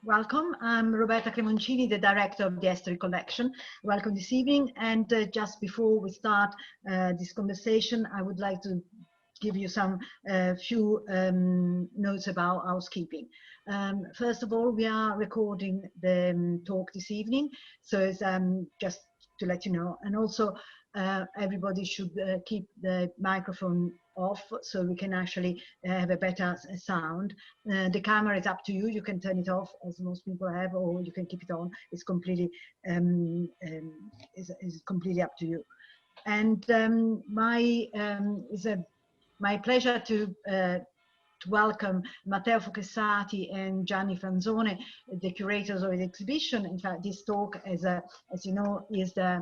Welcome. I'm Roberta Cremoncini, the director of the Estorick collection. Welcome this evening. And just before we start this conversation, I would like to give you some few notes about housekeeping. First of all, we are recording the talk this evening, so it's just to let you know. And also, everybody should keep the microphone off so we can actually have a better sound. The camera is up to you. You can turn it off, as most people have, or you can keep it on. It's completely is completely up to you. And my pleasure to welcome Matteo Fochessati and Gianni Franzone, the curators of the exhibition. In fact, this talk, as you know, is the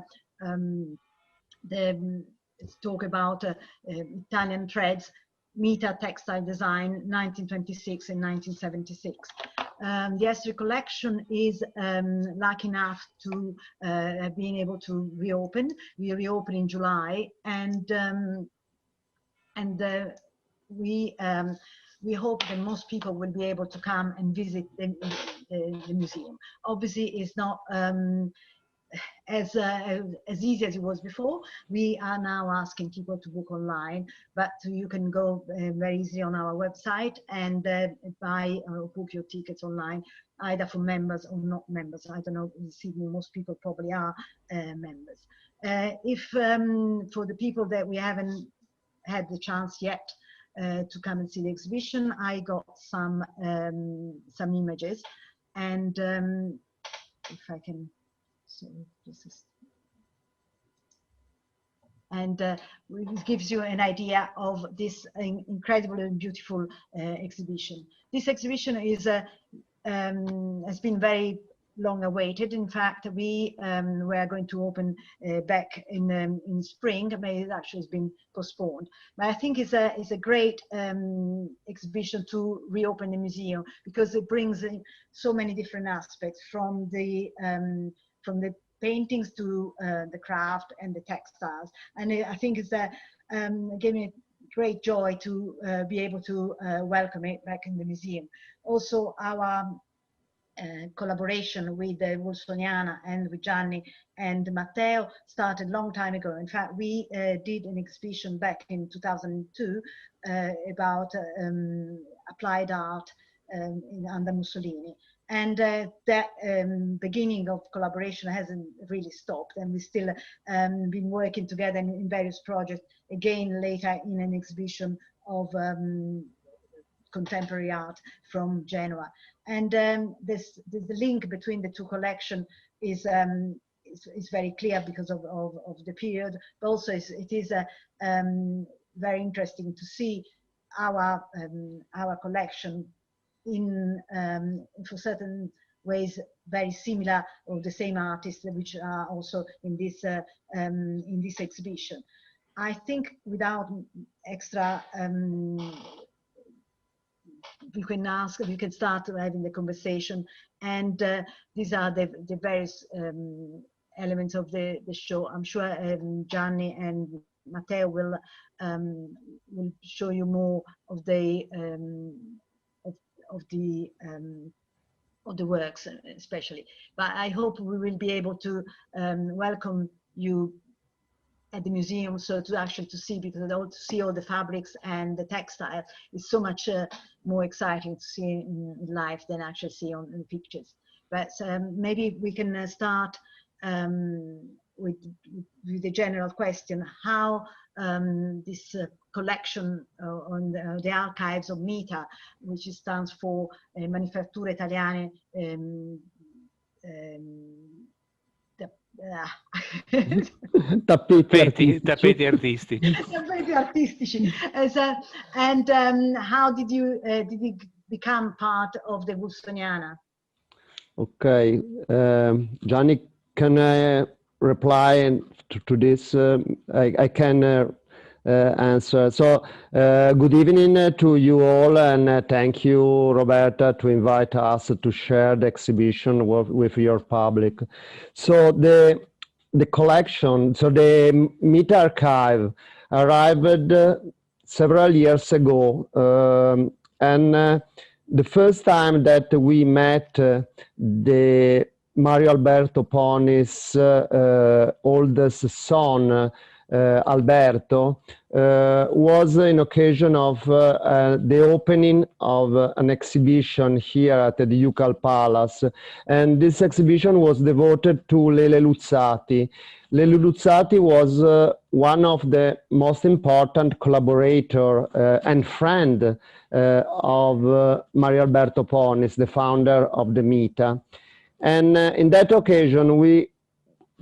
talk about Italian threads, MITA Textile Design, 1926 and 1976. The Estorick collection is lucky enough to being able to reopen. We reopen in July, and we hope that most people will be able to come and visit the museum. Obviously, it's not as easy as it was before. We are now asking people to book online, but you can go very easily on our website and buy or book your tickets online, either for members or not members. I don't know, this evening most people probably are members. If for the people that we haven't had the chance yet to come and see the exhibition, I got some images, and if I can. So this is, and it gives you an idea of this incredible and beautiful exhibition. This exhibition is has been very long awaited. In fact, we were going to open back in spring, but it actually has been postponed. But I think it's a great exhibition to reopen the museum, because it brings in so many different aspects, from the paintings to the craft and the textiles. And I think it's gave me great joy to be able to welcome it back in the museum. Also, our collaboration with Wolfsoniana and with Gianni and Matteo started a long time ago. In fact, we did an exhibition back in 2002 about applied art under Mussolini. And that beginning of collaboration hasn't really stopped, and we still been working together in various projects, again later in an exhibition of contemporary art from Genoa. And the link between the two collections is very clear because of the period, but also it is very interesting to see our collection in for certain ways very similar, or the same artists, which are also in this exhibition. I think without extra we can start having the conversation, and these are the various elements of the show. I'm sure Gianni and Matteo will show you more of the works, especially. But I hope we will be able to welcome you at the museum, so to actually to see, because to see all the fabrics and the textile is so much more exciting to see in life than actually see on the pictures. But maybe we can start with the general question: how this collection on the archives of MITA, which stands for Manifatture Italiane tappeti artistici. Tappeti artistici. And how did you become part of the Wolfsoniana? Okay, Gianni, can I reply to this? I can answer. So good evening to you all, and thank you, Roberta, to invite us to share the exhibition with your public. So the collection, so the MITA archive arrived several years ago, and the first time that we met the Mario Alberto Poni's oldest son, Alberto, was in occasion of the opening of an exhibition here at the Ducal Palace. And this exhibition was devoted to Lele Luzzati. Lele Luzzati was one of the most important collaborator and friend of Mario Alberto Ponis, the founder of the MITA. And in that occasion,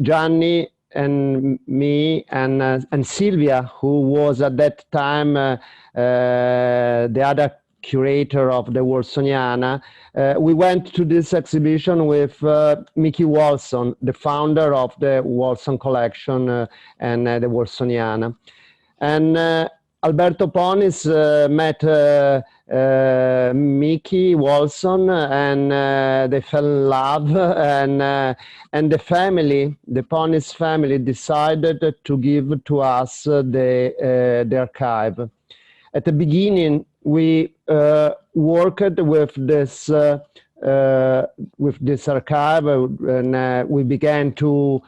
Gianni and me and Silvia, who was at that time the other curator of the Wolfsoniana, we went to this exhibition with Mickey Wolfson, the founder of the Wolfson collection and the Wolfsoniana. And Alberto Ponis met Mickey Wolfson, and they fell in love, and the family, the Ponis family, decided to give to us the archive. At the beginning, we worked with this archive, and we began to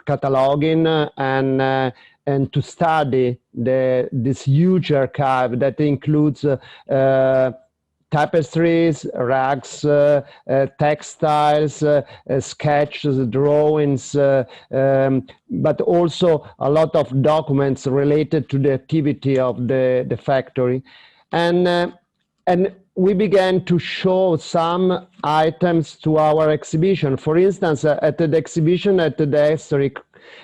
cataloging and to study this huge archive that includes tapestries, rugs, textiles, sketches, drawings, but also a lot of documents related to the activity of the factory. And we began to show some items to our exhibition. For instance, at the exhibition at the Estorick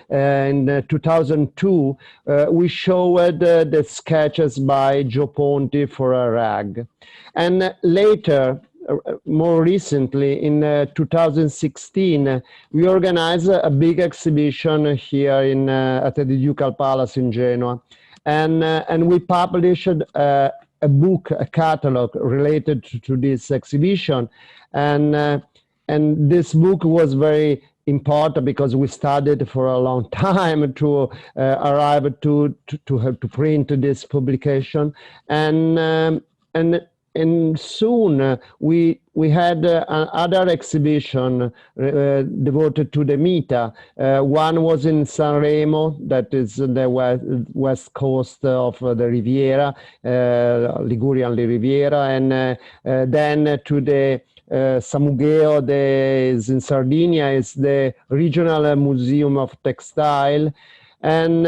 in 2002, we showed the sketches by Joe Ponti for a rag. And later, more recently, in 2016, we organized a big exhibition here at the Ducal Palace in Genoa. And we published a book, a catalog related to this exhibition. And this book was very important because we studied for a long time to arrive to print this publication. And soon we had another exhibition devoted to the MITA. One was in Sanremo, that is the west coast of the Riviera, Ligurian Riviera, and then to the Samugeo is in Sardinia, is the Regional Museum of Textile. And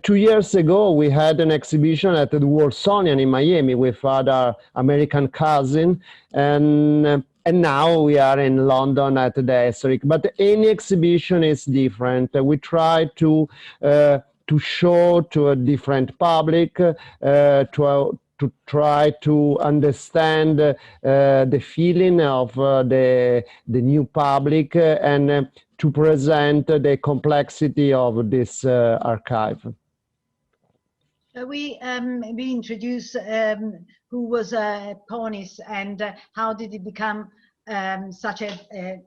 2 years ago, we had an exhibition at the Wolfsoniana in Miami with other American cousin, and now we are in London at the Estorick. But any exhibition is different. We try to show to a different public, to try to understand the feeling of the new public, and to present the complexity of this archive. We introduce who was Ponis, and how did it become such a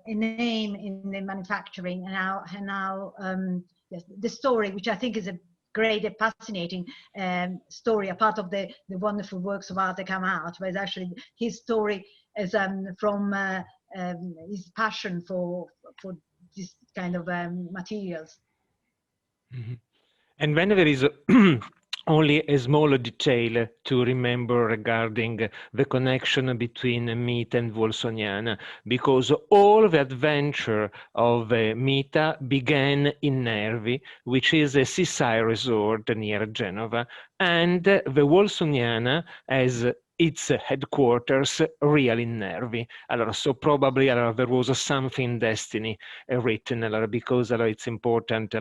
name in the manufacturing, and how yes, the story, which I think is a great and fascinating story, a part of the wonderful works of art that come out, but actually his story is from his passion for this kind of materials. Mm-hmm. And when there is only a small detail to remember regarding the connection between MITA and Wolfsoniana, because all the adventure of MITA began in Nervi, which is a seaside resort near Genoa, and the Wolfsoniana has its headquarters really in Nervi. So probably there was something destiny written, because it's important,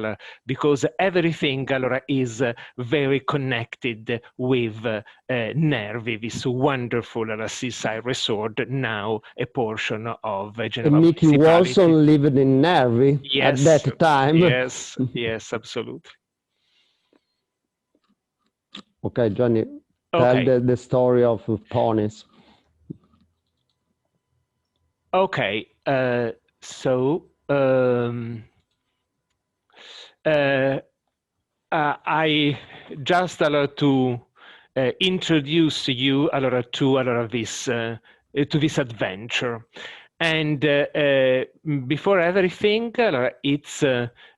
because everything is very connected with Nervi, this wonderful seaside resort, now a portion of Genoa. And Mickey Wolfson lived in Nervi at that time. Yes, yes, absolutely. Okay, Gianni. Tell the story of Ponis. Okay, so I just to introduce you to this adventure. And before everything, it's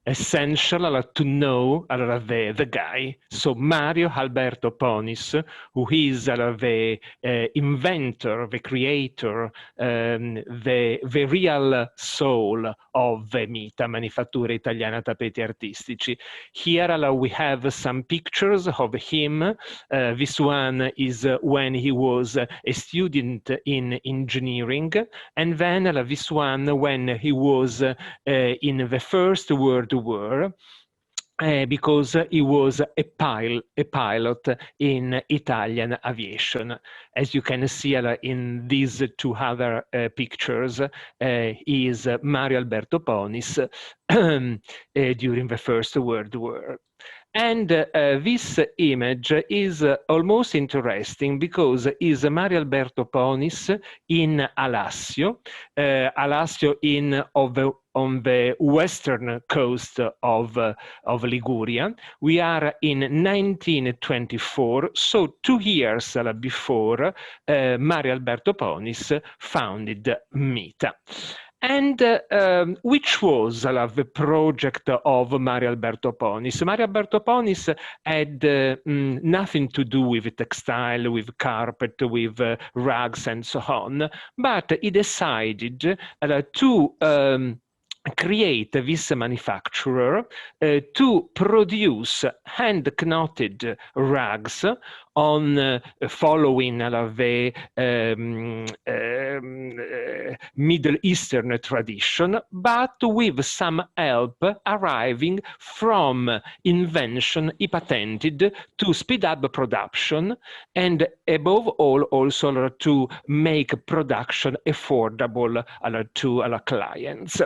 essential to know the guy. So Mario Alberto Ponis, who is the inventor, the creator, the real soul of the MITA, Manifattura Italiana Tappeti Artistici. Here we have some pictures of him. This one is when he was a student in engineering, and then this one when he was in the First World War, because he was a pilot in Italian aviation. As you can see in these two other pictures, he is Mario Alberto Ponis during the First World War. And this image is almost interesting because is Mario Alberto Ponis in Alassio. Alassio on the western coast of Liguria. We are in 1924, so 2 years before Mario Alberto Ponis founded MITA. And which was the project of Mario Alberto Ponis? Mario Alberto Ponis had nothing to do with textile, with carpet, with rugs and so on, but he decided to create this manufacturer to produce hand-knotted rugs on following the Middle Eastern tradition, but with some help arriving from invention he patented to speed up production, and above all also to make production affordable to clients.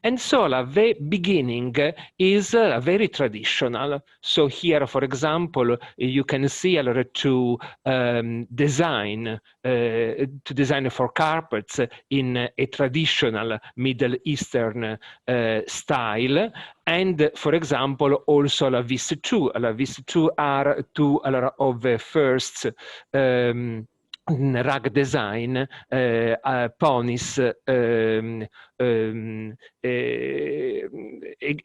And so the beginning is very traditional. So here, for example, you can see to design for carpets in a traditional Middle Eastern style. And for example, also these two are two of the first rug design Ponis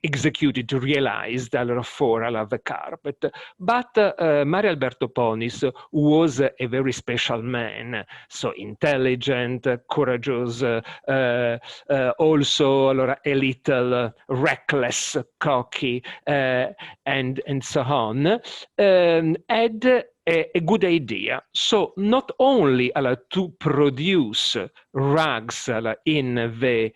executed, realized for the carpet. But Mario Alberto Ponis was a very special man, so intelligent, courageous, also a little reckless, cocky, and so on, had a good idea. So not only to produce rugs in the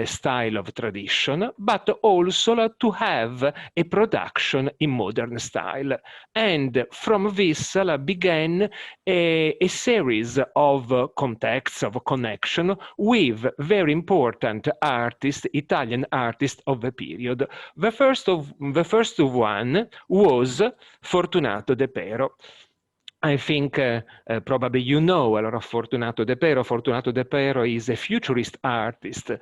style of tradition, but also to have a production in modern style. And from this began a series of contacts, of connection with very important artists, Italian artists of the period. The first one was Fortunato De Pero. I think probably you know a lot of Fortunato De Pero. Fortunato De Pero is a futurist artist.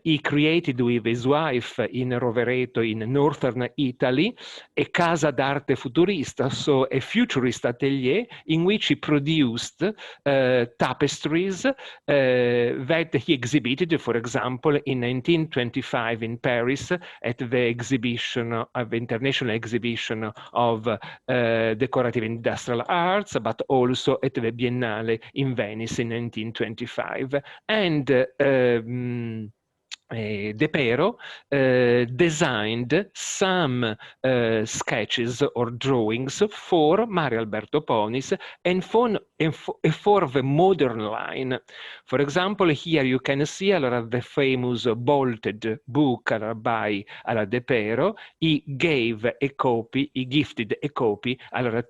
He created with his wife in Rovereto in northern Italy a casa d'arte futurista, so a futurist atelier in which he produced tapestries that he exhibited, for example, in 1925 in Paris at the exhibition of the International Exhibition of Decorative Industrial Arts, but also at the Biennale in Venice in 1925. And De Pero designed some sketches or drawings for Mario Alberto Ponis and for the modern line. For example, here you can see the famous bolted book by De Pero. He gave a copy, he gifted a copy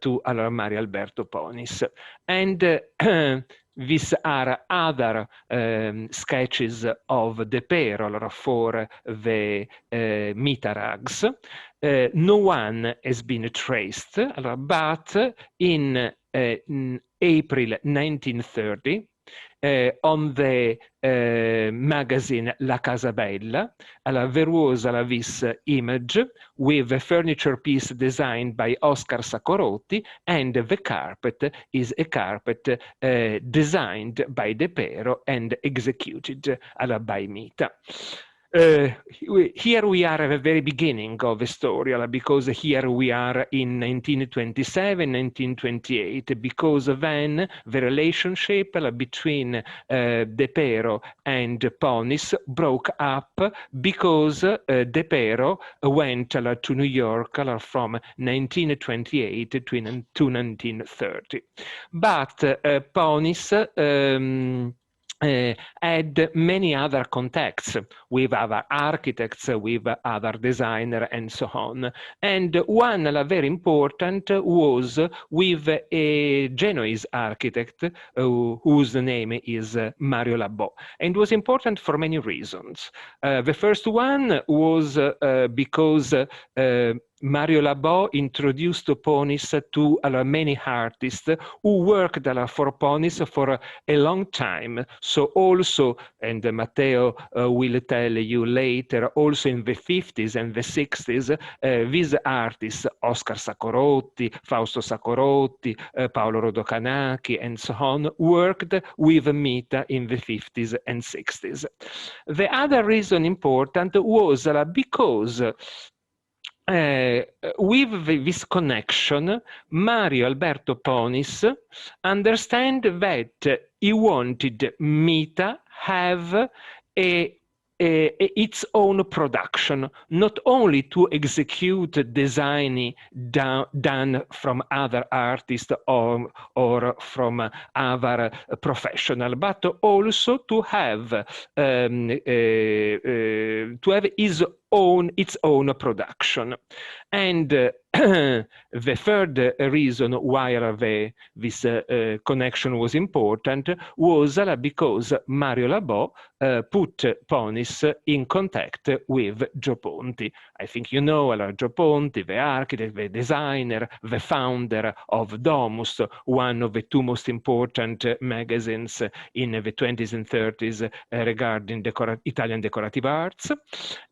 to Mario Alberto Ponis. And these are other sketches of De Pero for the MITA rugs. No one has been traced, but in April 1930, on the magazine La Casa Bella. There was this image with a furniture piece designed by Oscar Sacorotti, and the carpet is a carpet designed by De Pero and executed by MITA. Here we are at the very beginning of the story, because here we are in 1927, 1928, because then the relationship between De Pero and Ponis broke up because De Pero went to New York from 1928 to 1930. But Ponis had many other contacts with other architects, with other designers, and so on. And one very important was with a Genoese architect whose name is Mario Labò. And it was important for many reasons. The first one was because Mario Labò introduced Ponis to many artists who worked for Ponis for a long time. So also, and Matteo will tell you later, also in the 50s and the 60s, these artists, Oscar Sacorotti, Fausto Sacorotti, Paolo Rodocanacchi, and so on, worked with MITA in the 50s and 60s. The other reason important was because with this connection, Mario Alberto Ponis understand that he wanted MITA have its own production, not only to execute design done from other artists or from other professional, but also to have its own production. And the third reason why this connection was important was because Mario Labò put Ponis in contact with Joe Ponti. I think you know Joe Ponti, the architect, the designer, the founder of Domus, one of the two most important magazines in the 20s and 30s regarding Italian decorative arts.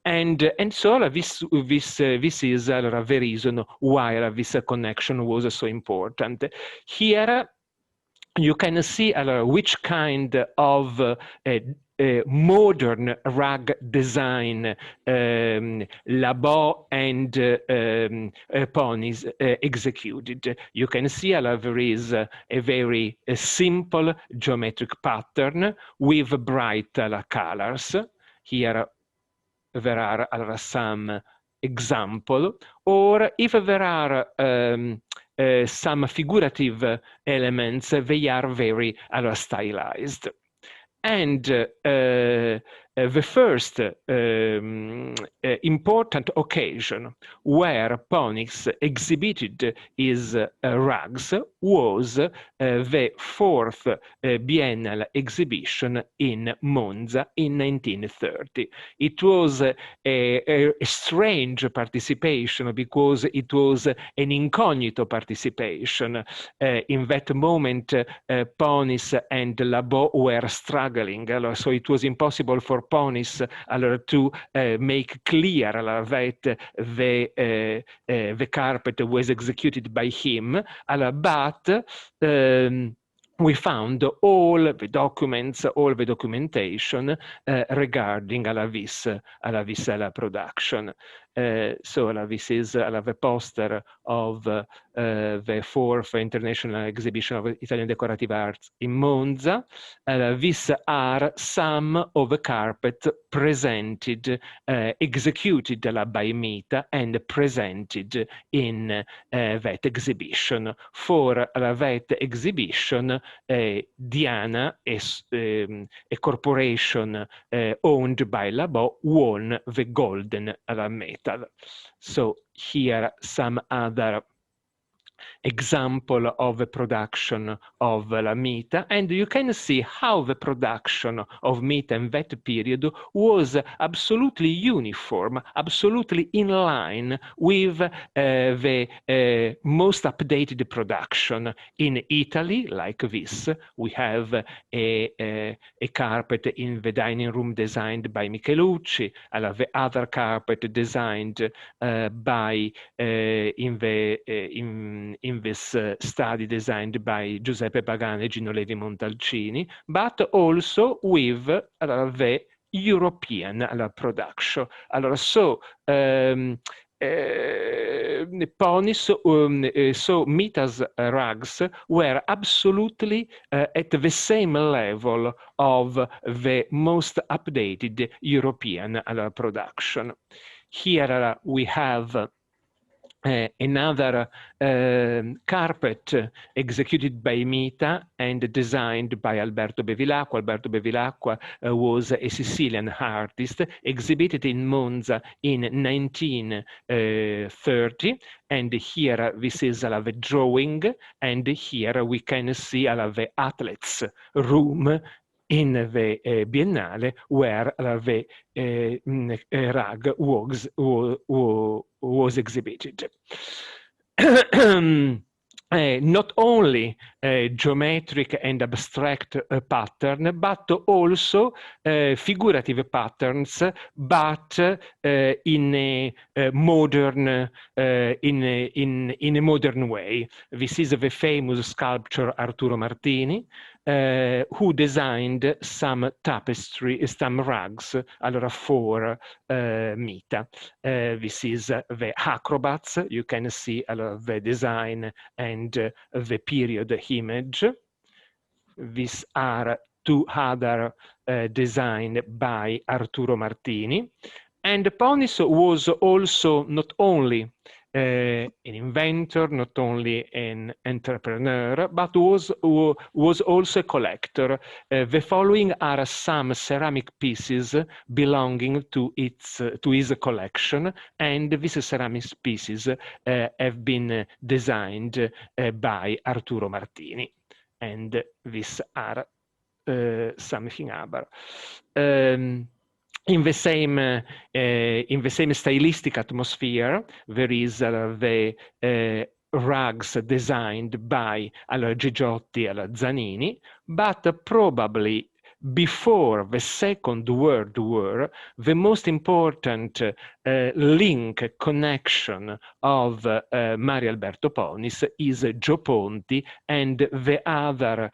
And so this is the reason why this connection was so important. Here you can see which kind of modern rug design Labò and Ponis executed. You can see there is a very simple geometric pattern with bright colors. Here there are some examples, or if there are some figurative elements, they are very stylized. And the first important occasion where Ponis exhibited his rugs was the fourth biennial exhibition in Monza in 1930. It was a strange participation because it was an incognito participation. In that moment, Ponis and Labò were struggling, so it was impossible for Ponis to make clear that the carpet was executed by him, but we found all the documents, all the documentation regarding this production. So this is the poster of the fourth International Exhibition of Italian Decorative Arts in Monza. These are some of the carpets presented, executed by MITA and presented in that exhibition. For that exhibition, Diana, a corporation owned by Labò, won the golden medal. So here some other example of the production of la MITA, and you can see how the production of MITA in that period was absolutely uniform, absolutely in line with the most updated production in Italy, like this. We have a carpet in the dining room designed by Michelucci, the other carpet designed by in this study designed by Giuseppe Pagani e Gino Levi Montalcini, but also with the European production. So so MITA's rugs were absolutely at the same level of the most updated European production. Here we have another carpet executed by MITA and designed by Alberto Bevilacqua. Alberto Bevilacqua was a Sicilian artist, exhibited in Monza in 1930. And here this is the drawing, and here we can see the athletes' room in the Biennale, where the rug was exhibited. Not only geometric and abstract pattern, but also figurative patterns, but in a modern way. This is the famous sculptor Arturo Martini, who designed some tapestry, some rugs, for MITA. This is the acrobats. You can see the design and the period image. These are two other designed by Arturo Martini. And Ponis was also not only an inventor, not only an entrepreneur, but was also a collector. The following are some ceramic pieces belonging to his collection, and these ceramic pieces have been designed by Arturo Martini, and these are something other. In the same stylistic atmosphere, there is the rugs designed by Gigiotti and Zanini, but probably before the Second World War, the most important link, connection of Mario Alberto Ponis is Gio Ponti and the other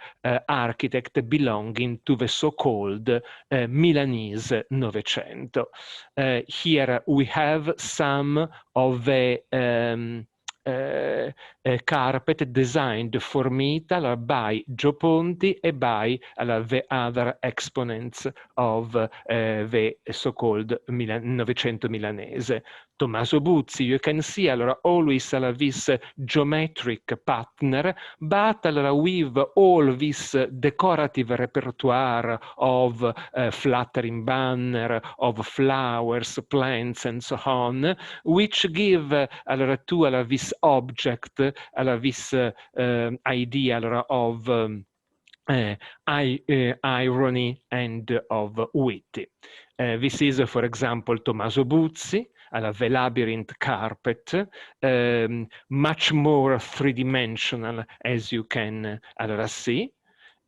architect belonging to the so-called Milanese Novecento. Here we have some of the carpet designed for MITA by Gio Ponti and by the other exponents of the so-called Novecento Milanese. Tommaso Buzzi, you can see always this geometric pattern, but with all this decorative repertoire of fluttering banner, of flowers, plants, and so on, which give to this object this idea of irony and of wit. This is, for example, Tommaso Buzzi, the labyrinth carpet, much more three-dimensional, as you can see.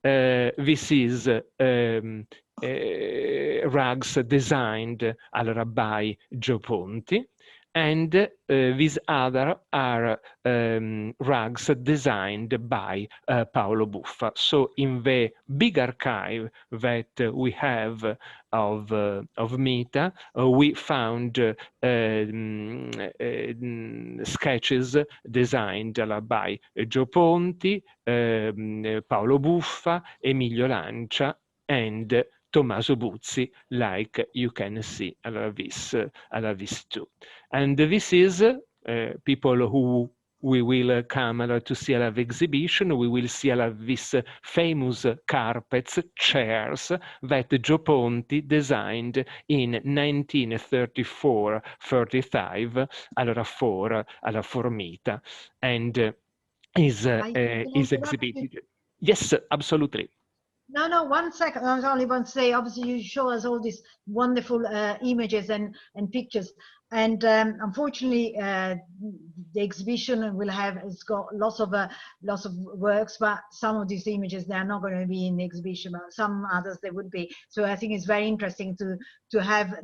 This is rugs designed by Gio Ponti, and these other are rugs designed by Paolo Buffa. So in the big archive that we have of MITA, we found sketches designed by Gio Ponti, Paolo Buffa, Emilio Lancia, and Tommaso Buzzi, like you can see this too. And this is people who we will come to see the exhibition. We will see these famous carpets, chairs that Gio Ponti designed in 1934-35 for MITA. And is interrupt you? exhibited. Yes, absolutely. No, 1 second. I only want to say, obviously, you show us all these wonderful images and pictures. And unfortunately, the exhibition will have, it's got lots of works, but some of these images, they are not going to be in the exhibition, but some others they would be. So I think it's very interesting to have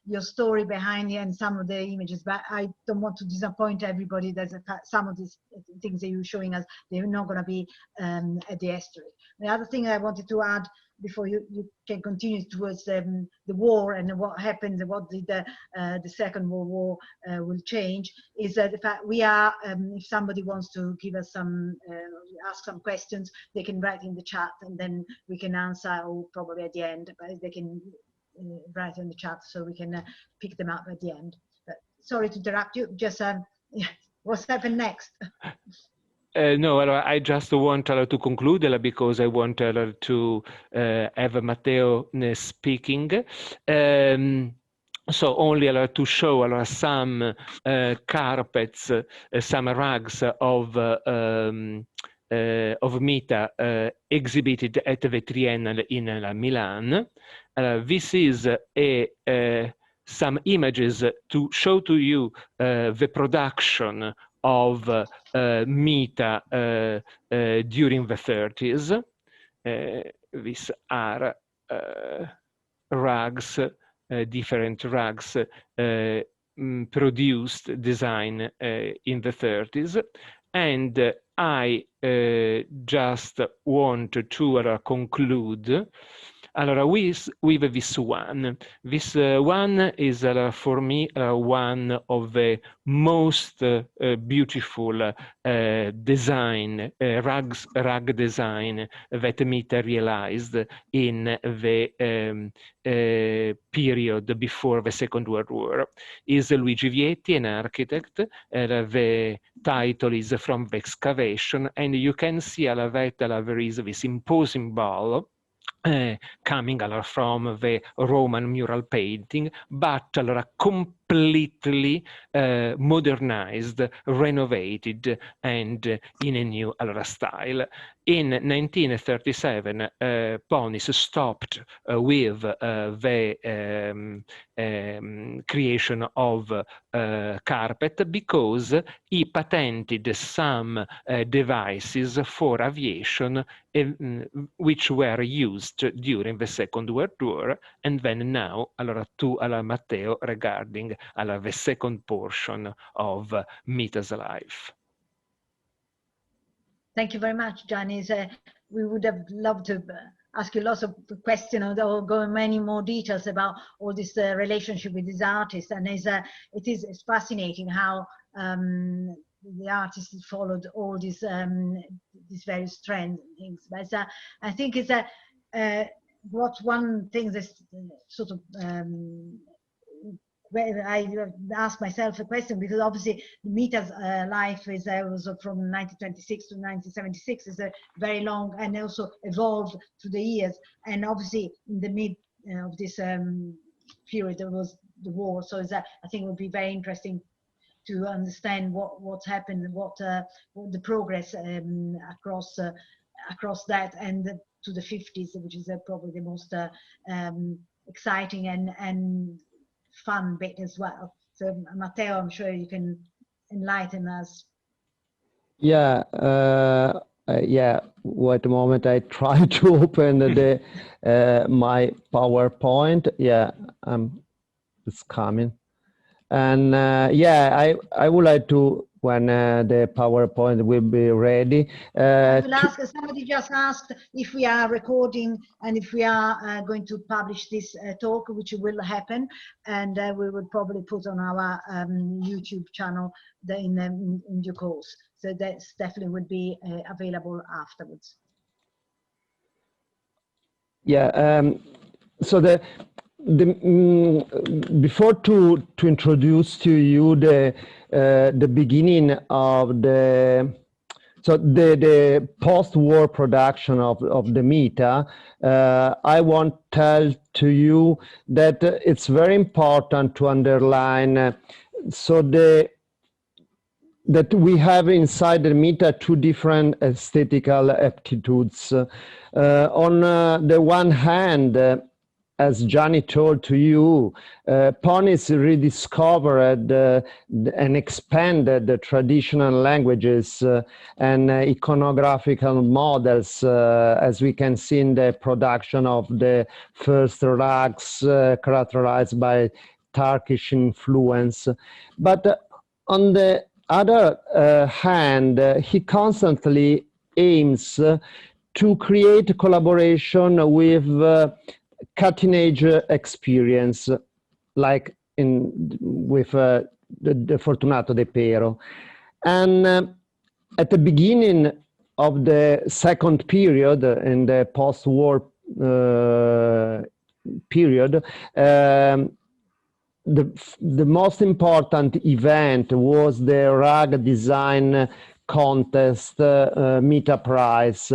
your story behind you and some of the images. But I don't want to disappoint everybody. There's some of these things that you're showing us, they're not going to be at the Estorick. The other thing I wanted to add before you can continue towards the war and what happened, what did the Second World War will change, is the fact we are, if somebody wants to give us some, ask some questions, they can write in the chat and then we can answer, or probably at the end, but they can write in the chat so we can pick them up at the end. But sorry to interrupt you, just what's happened next? No, I just want to conclude because I want to have Matteo speaking. So only to show some carpets, some rugs of MITA exhibited at the Triennale in Milan. This is some images to show to you the production of MITA during the 30s. These are rugs, different rugs produced, designed in the 30s. And I just want to conclude with this one. This one is for me one of the most beautiful design, rug design that MITA realized in the period before the Second World War. Is Luigi Vietti, an architect. The title is From the Excavation, and you can see that there is this imposing ball coming from the Roman mural painting, but completely modernized, renovated, and in a new style. In 1937, Ponti stopped with the creation of carpet because he patented some devices for aviation which were used during the Second World War. And then now to Matteo regarding the second portion of MITA's life. Thank you very much, Gianni. We would have loved to ask you lots of questions or go in many more details about all this relationship with these artists. And it's fascinating how the artists followed all these various trends and things. But I think it's what one thing that's sort of where I asked myself a question, because obviously MITA's life is was from 1926 to 1976, is a very long and also evolved through the years. And obviously in the mid of this period there was the war, so I think it would be very interesting to understand what's happened, what the progress across that and to the 50s, which is probably the most exciting and fun bit as well. So Matteo, I'm sure you can enlighten us. Yeah, yeah. Wait a moment, I try to open the my PowerPoint. Yeah, it's coming. And yeah, I would like to, when the PowerPoint will be ready. I will ask, somebody just asked if we are recording and if we are going to publish this talk, which will happen, and we will probably put on our YouTube channel in due course. So that definitely would be available afterwards. Yeah, so before to introduce to you the beginning of the post-war production of the MITA, I want to tell to you that it's very important to underline so that we have inside the MITA two different aesthetical aptitudes. On the one hand, as Gianni told to you, Ponis rediscovered and expanded the traditional languages and iconographical models, as we can see in the production of the first rugs characterized by Turkish influence. But on the other hand, he constantly aims to create collaboration with cutting-edge experience, like with the Fortunato De Pero. And at the beginning of the second period, in the post-war period, the most important event was the rug design contest, MITA Prize,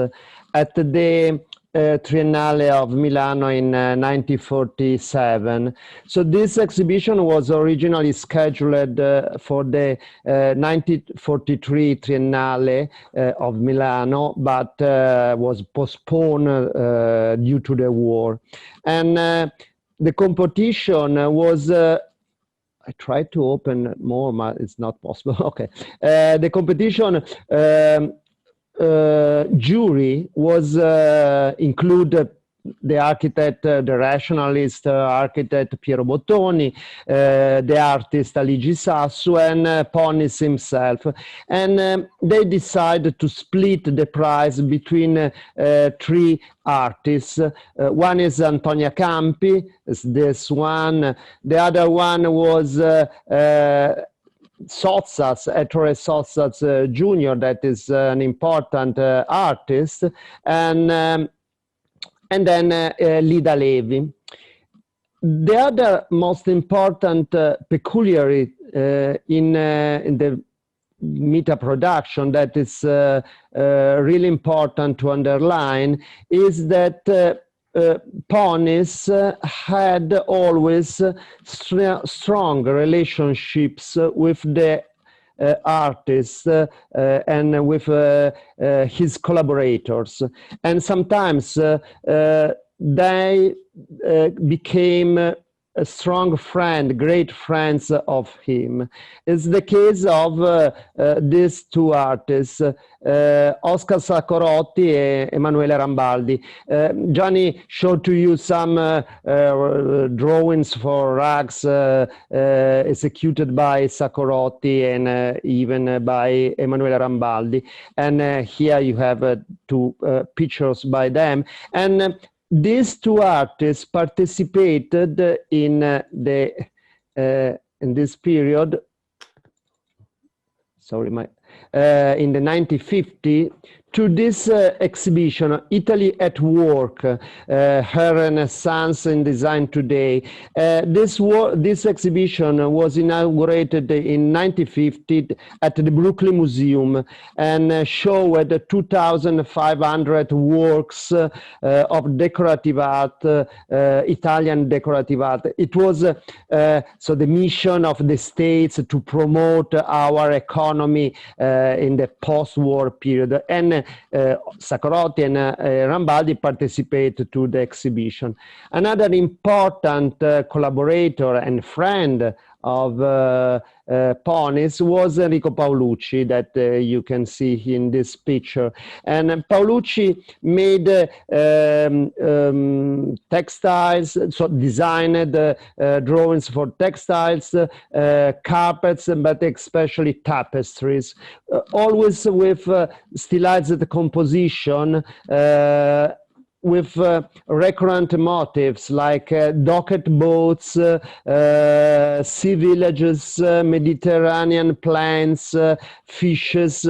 at the Triennale of Milano in 1947. So this exhibition was originally scheduled for the 1943 Triennale of Milano, but was postponed due to the war. And the competition was I tried to open more, but it's not possible. Okay. The competition jury was included the architect, the rationalist architect Piero Bottoni, the artist Aligi Sassu, and Ponis himself. And they decided to split the prize between three artists. One is Antonia Campi, is this one. The other one was Sozzas, Ettore Sozzas Jr., that is an important artist, and then Lida Levi. The other most important peculiarity in the MITA production that is really important to underline is that Ponis had always strong relationships with the artists and with his collaborators, and sometimes they became a strong friend, great friends of him. It's the case of these two artists, Oscar Sacorotti and Emanuele Rambaldi. Gianni showed to you some drawings for rugs executed by Sacorotti and even by Emanuele Rambaldi. And here you have two pictures by them. And these two artists participated in this period. Sorry, in the 1950 to this exhibition, Italy at Work, her Renaissance in Design Today. This exhibition was inaugurated in 1950 at the Brooklyn Museum and showed 2,500 works of decorative art, Italian decorative art. It was so the mission of the states to promote our economy in the post-war period. And Sacorotti and Rambaldi participated to the exhibition. Another important collaborator and friend of Ponis was Enrico Paolucci, that you can see in this picture. And Paolucci made textiles, so designed drawings for textiles, carpets, but especially tapestries, always with stylized composition, with recurrent motifs like docket boats, sea villages, Mediterranean plants, fishes,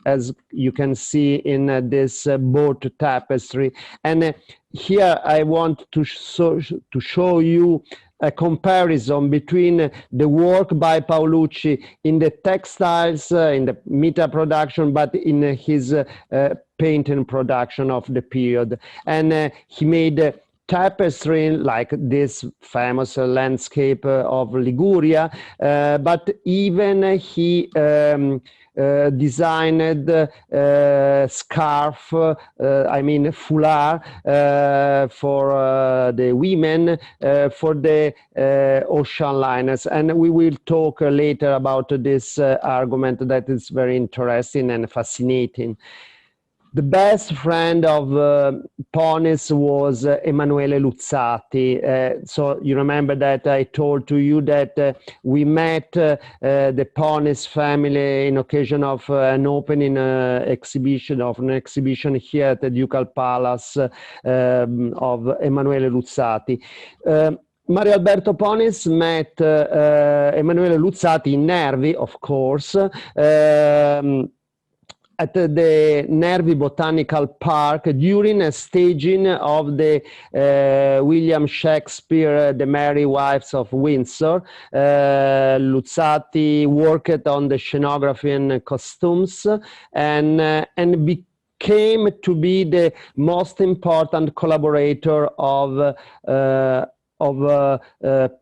as you can see in this boat tapestry. And here I want to show you a comparison between the work by Paolucci in the textiles, in the MITA production, but in his painting production of the period. And he made tapestry like this famous landscape of Liguria, but even he designed scarf, I mean foulard, for the women, for the ocean liners. And we will talk later about this argument that is very interesting and fascinating. The best friend of Ponis was Emanuele Luzzati. So you remember that I told to you that we met the Ponis family in occasion of an opening exhibition here at the Ducal Palace of Emanuele Luzzati. Mario Alberto Ponis met Emanuele Luzzati in Nervi, of course, at the Nervi Botanical Park during a staging of the William Shakespeare, The Merry Wives of Windsor. Luzzati worked on the scenography and costumes and became to be the most important collaborator of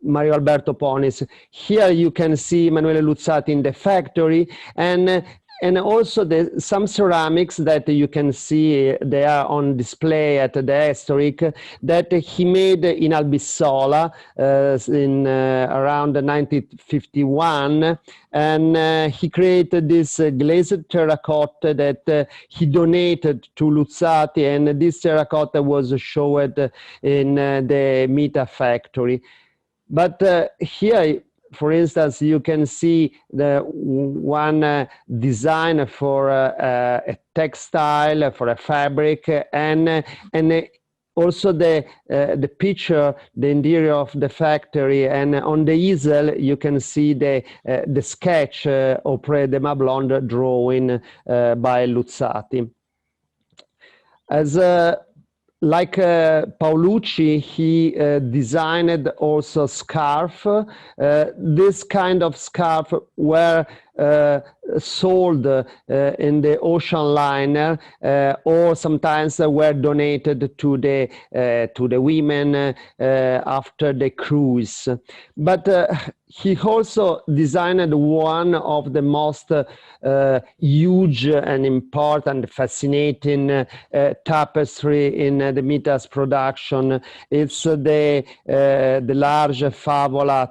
Mario Alberto Ponis. Here you can see Emanuele Luzzati in the factory, and also some ceramics that you can see, they are on display at the Estorick, that he made in Albissola in around 1951. And he created this glazed terracotta that he donated to Luzzati, and this terracotta was showed in the MITA factory. But here, for instance, you can see the one design for a textile, for a fabric, and also the picture, the interior of the factory, and on the easel you can see the sketch Auprès de ma blonde drawing by Luzzati. As like Paolucci, he designed also scarf. This kind of scarf were sold in the ocean liner, or sometimes were donated to the women after the cruise. But he also designed one of the most huge and important, fascinating tapestry in the MITA's production. It's the large Favola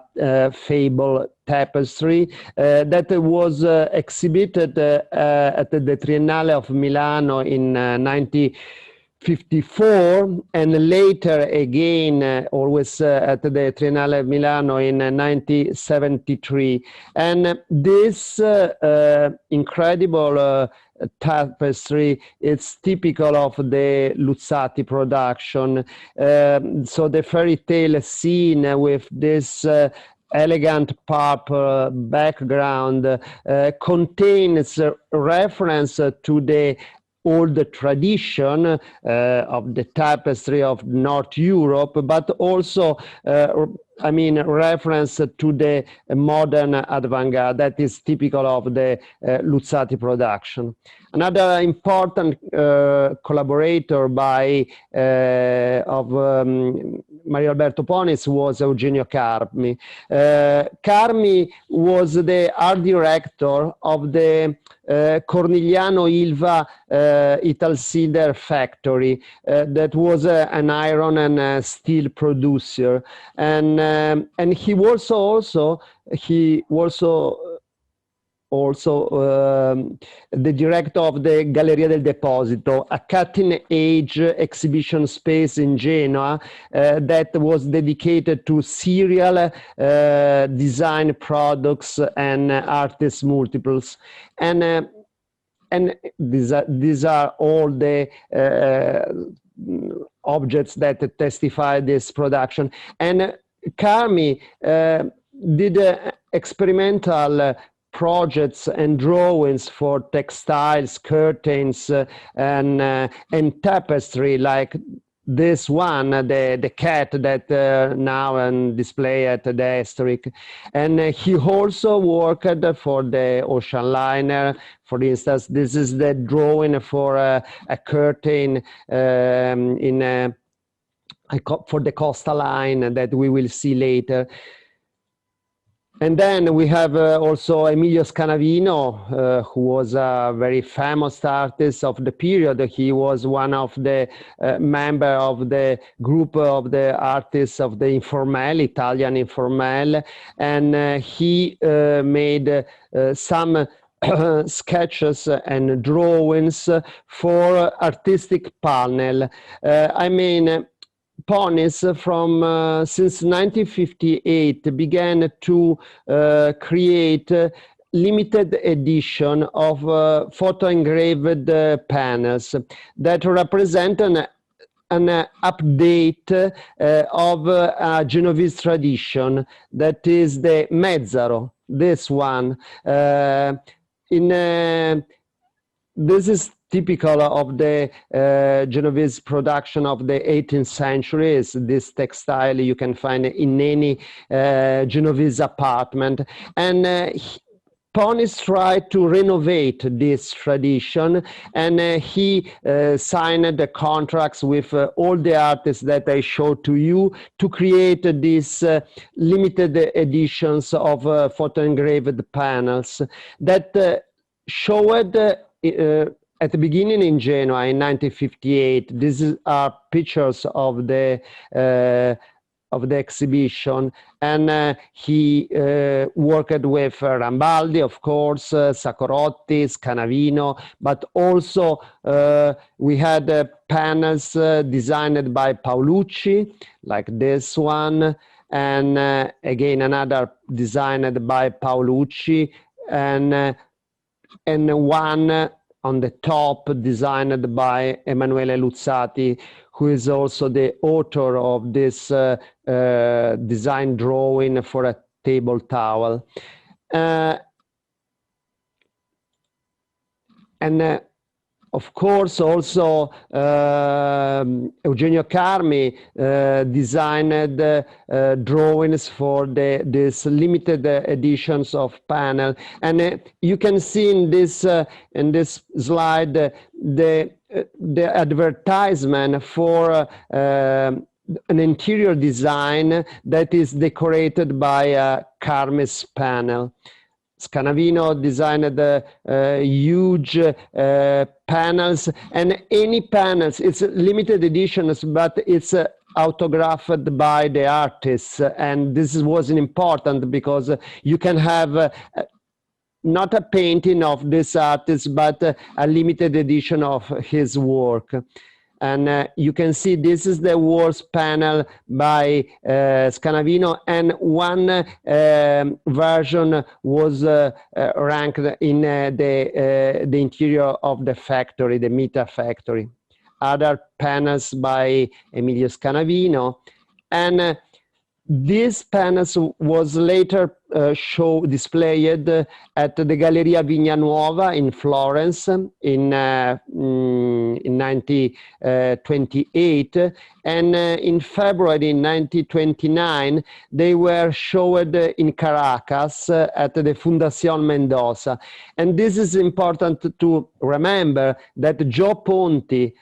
fable tapestry that was exhibited at the Triennale of Milano in 1954, and later again always at the Triennale of Milano in 1973. And this incredible tapestry, it's typical of the Luzzati production. So the fairy tale scene with this elegant purple background contains a reference to the old tradition of the tapestry of North Europe, but also I mean, reference to the modern avant-garde that is typical of the Luzzati production. Another important collaborator of Mario Alberto Ponis was Eugenio Carmi. Carmi was the art director of the Cornigliano Ilva Italcider factory that was an iron and steel producer, and he was also the director of the Galleria del Deposito, a cutting-edge exhibition space in Genoa that was dedicated to serial design products and artist multiples. And these are all the objects that testify this production. And Carmi did experimental projects and drawings for textiles, curtains, and tapestry, like this one, the cat that now on display at the Estorick. And he also worked for the ocean liner. For instance, this is the drawing for a curtain in for the coastal line that we will see later. And then we have also Emilio Scanavino, who was a very famous artist of the period. He was one of the member of the group of the artists of the Informel, Italian Informel, and he made some sketches and drawings for artistic panel. I mean, Ponies from since 1958 began to create limited edition of photo-engraved panels that represent an update of a Genovese tradition, that is the mezzaro, this one. This is typical of the Genovese production of the 18th century. Is this textile you can find in any Genovese apartment. And Ponies tried to renovate this tradition, and he signed the contracts with all the artists that I showed to you to create these limited editions of photo-engraved panels that showed at the beginning in Genoa in 1958. These are pictures of the exhibition, and he worked with Rambaldi, of course, Sacorotti, Scanavino, but also we had panels designed by Paolucci, like this one, and again another designed by Paolucci, and one on the top designed by Emanuele Luzzati, who is also the author of this design drawing for a table towel. Of course, also Eugenio Carmi designed drawings for this limited editions of panel, and you can see in this slide the advertisement for an interior design that is decorated by Carmi's panel. Scanavino designed huge panels, and any panels, it's limited editions, but it's autographed by the artists. And this was important because you can have not a painting of this artist, but a limited edition of his work. And you can see this is the walls panel by Scanavino, and one version was ranked in the interior of the factory, the MITA factory. Other panels by Emilio Scanavino, and these panels was later displayed at the Galleria Vigna Nuova in Florence in 1928, and in February 1929 they were showed in Caracas at the Fundación Mendoza. And this is important to remember that Joe Ponti,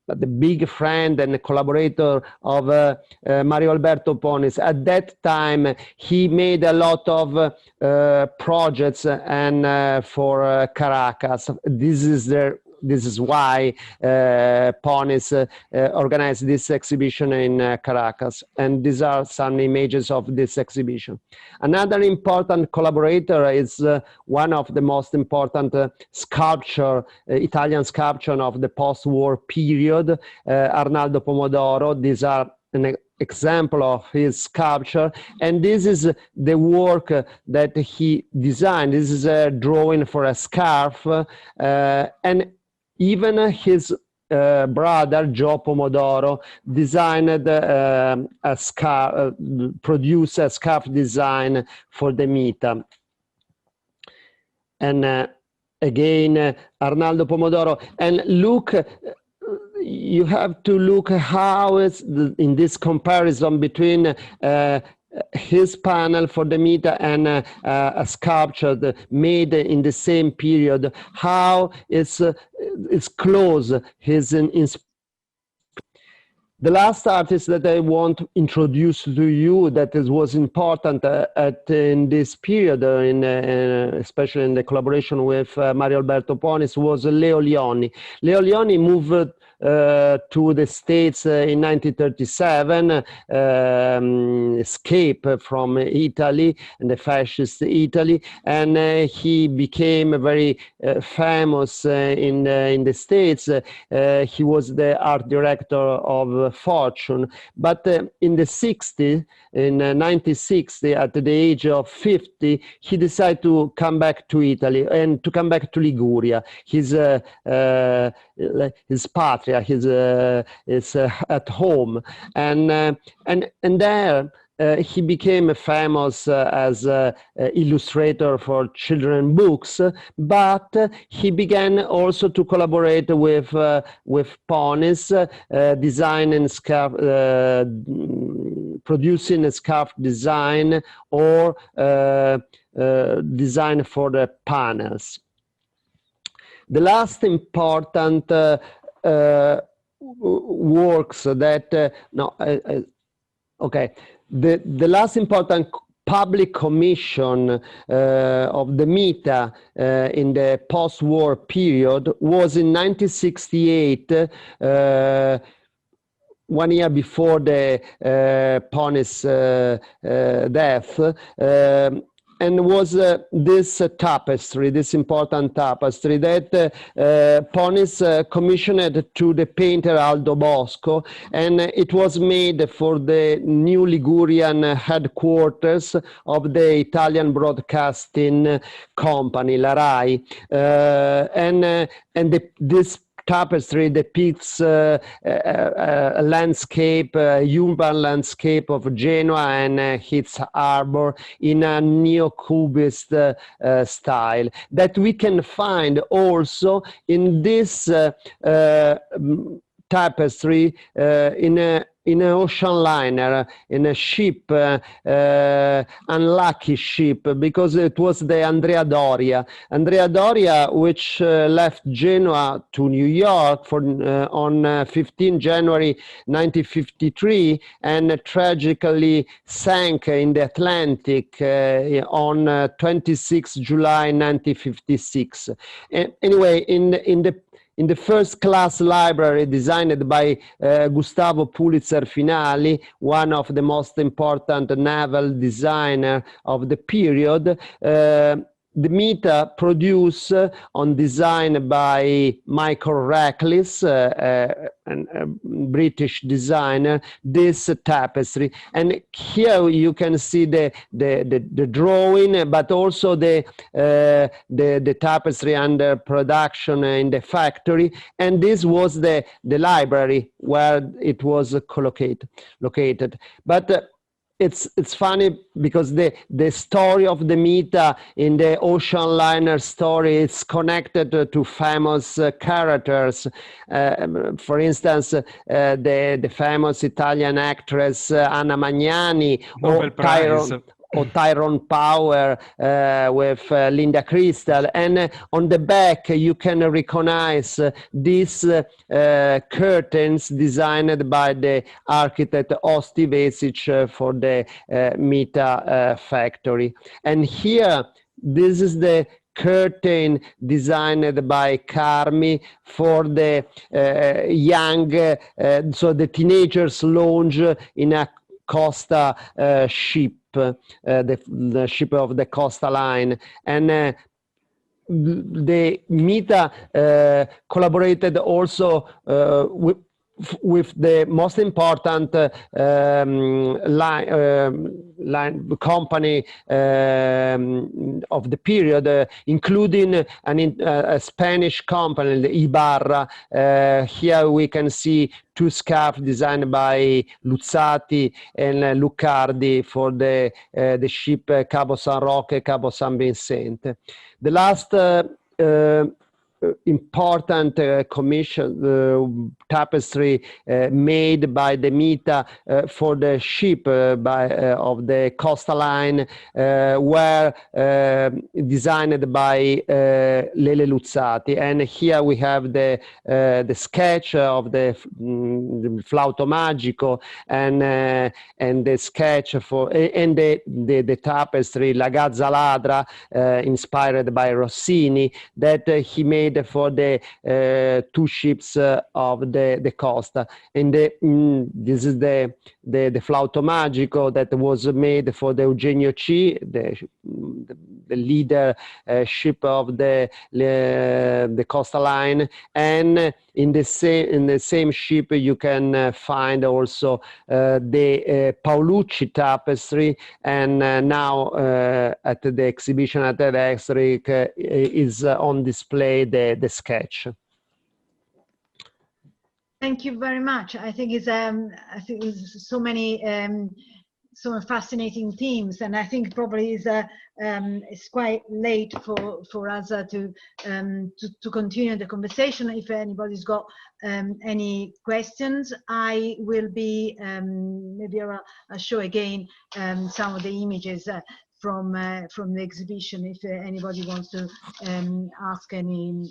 the big friend and collaborator of Mario Alberto Ponies, at that time he made a lot of projects and for Caracas. This is why Ponies organized this exhibition in Caracas, and these are some images of this exhibition. Another important collaborator is one of the most important Italian sculpture of the post-war period, Arnaldo Pomodoro. These are an example of his sculpture, and this is the work that he designed. This is a drawing for a scarf, and even his brother Joe Pomodoro designed a scarf, produced a scarf design for the MITA. And again, Arnaldo Pomodoro. And look, you have to look how it's in this comparison between his panel for the MITA and a sculpture made in the same period, how it's close his The last artist that I want to introduce to you that was important in this period, especially in the collaboration with Mario Alberto Ponis, was Leo Lionni. Leo Lionni moved to the States in 1937, escaped from Italy and the fascist Italy, and he became very famous in the States. He was the art director of Fortune, but in the 60s, in 1960, at the age of 50, he decided to come back to Italy and to come back to Liguria. His patria, his at home, and there he became famous as an illustrator for children books, but he began also to collaborate with Ponis, design and scarf, producing a scarf design or design for the panels. The last important works that the last important public commission of the MITA in the post-war period was in 1968, 1 year before the Ponis death, and was this tapestry, this important tapestry that Ponis commissioned to the painter Aldo Bosco, and it was made for the new Ligurian headquarters of the Italian Broadcasting Company, La Rai, this tapestry depicts a landscape, a urban landscape of Genoa and its harbor in a neo-cubist style that we can find also in this tapestry in an ocean liner, in a ship, unlucky ship, because it was the Andrea Doria. Andrea Doria, which left Genoa to New York on 15 January 1953 and tragically sank in the Atlantic on 26 July 1956. Anyway, in the first-class library designed by Gustavo Pulitzer Finali, one of the most important naval designers of the period, the MITA produced, on design by Michael Reckless, a British designer, this tapestry. And here you can see the drawing, but also the tapestry under production in the factory. And this was the library where it was located. But it's funny because the story of the MITA in the ocean liner story is connected to famous characters. For instance, the famous Italian actress Anna Magnani, or Tyrone Power with Linda Crystal. And on the back you can recognize these curtains designed by the architect Osti Vesic for the MITA factory. And here, this is the curtain designed by Carmi for the young, so the teenagers lounge in a Costa ship, the ship of the Costa Line. And the MITA collaborated also with the most important company of the period, including a Spanish company, the Ibarra. Here we can see two scarves designed by Luzzati and Luccardi for the ship Cabo San Roque, Cabo San Vicente. The last important commission tapestry made by the MITA for the ship of the coastal line, were designed by Lele Luzzati. And here we have the sketch of the flauto magico and the sketch for and the tapestry La Gazza Ladra, inspired by Rossini, that he made for the two ships of the coast. And this is the flauto magico that was made for the Eugenio C, the leader ship of the coastal line. And in the same ship you can find also the Paolucci tapestry, and now at the exhibition at the Estorick is on display the sketch. Thank you very much. I think it's so many so fascinating themes, and I think probably it's quite late for us to continue the conversation. If anybody's got any questions, I will be maybe I'll show again some of the images from the exhibition, if anybody wants to ask any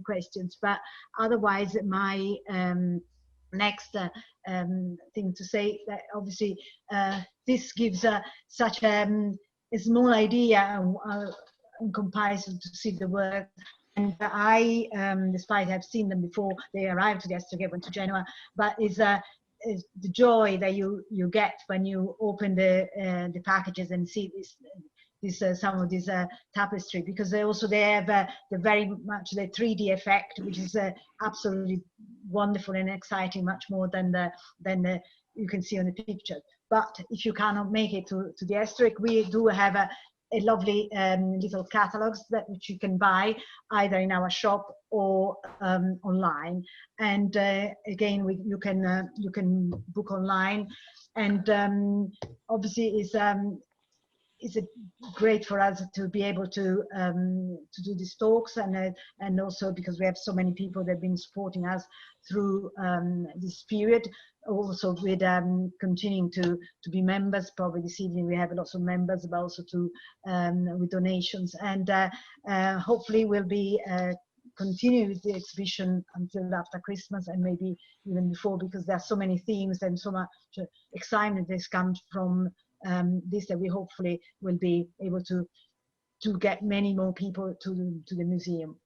questions. But otherwise, my next thing to say, that obviously this gives such a small idea in comparison to see the work. And I, despite I've seen them before they arrived to the Estorick, went to Genoa, but is the joy that you get when you open the packages and see some of this tapestry, because they have the very much the 3D effect, which is absolutely wonderful and exciting, much more than the you can see on the picture. But if you cannot make it to the Estorick, we do have a lovely little catalogs which you can buy either in our shop or online. And again, you can book online, and obviously it's great for us to be able to do these talks, and also because we have so many people that have been supporting us through this period, also with continuing to be members. Probably this evening we have lots of members, but also with donations, and hopefully we'll be continue with the exhibition until after Christmas, and maybe even before, because there are so many themes and so much excitement that comes from this, that we hopefully will be able to get many more people to the museum.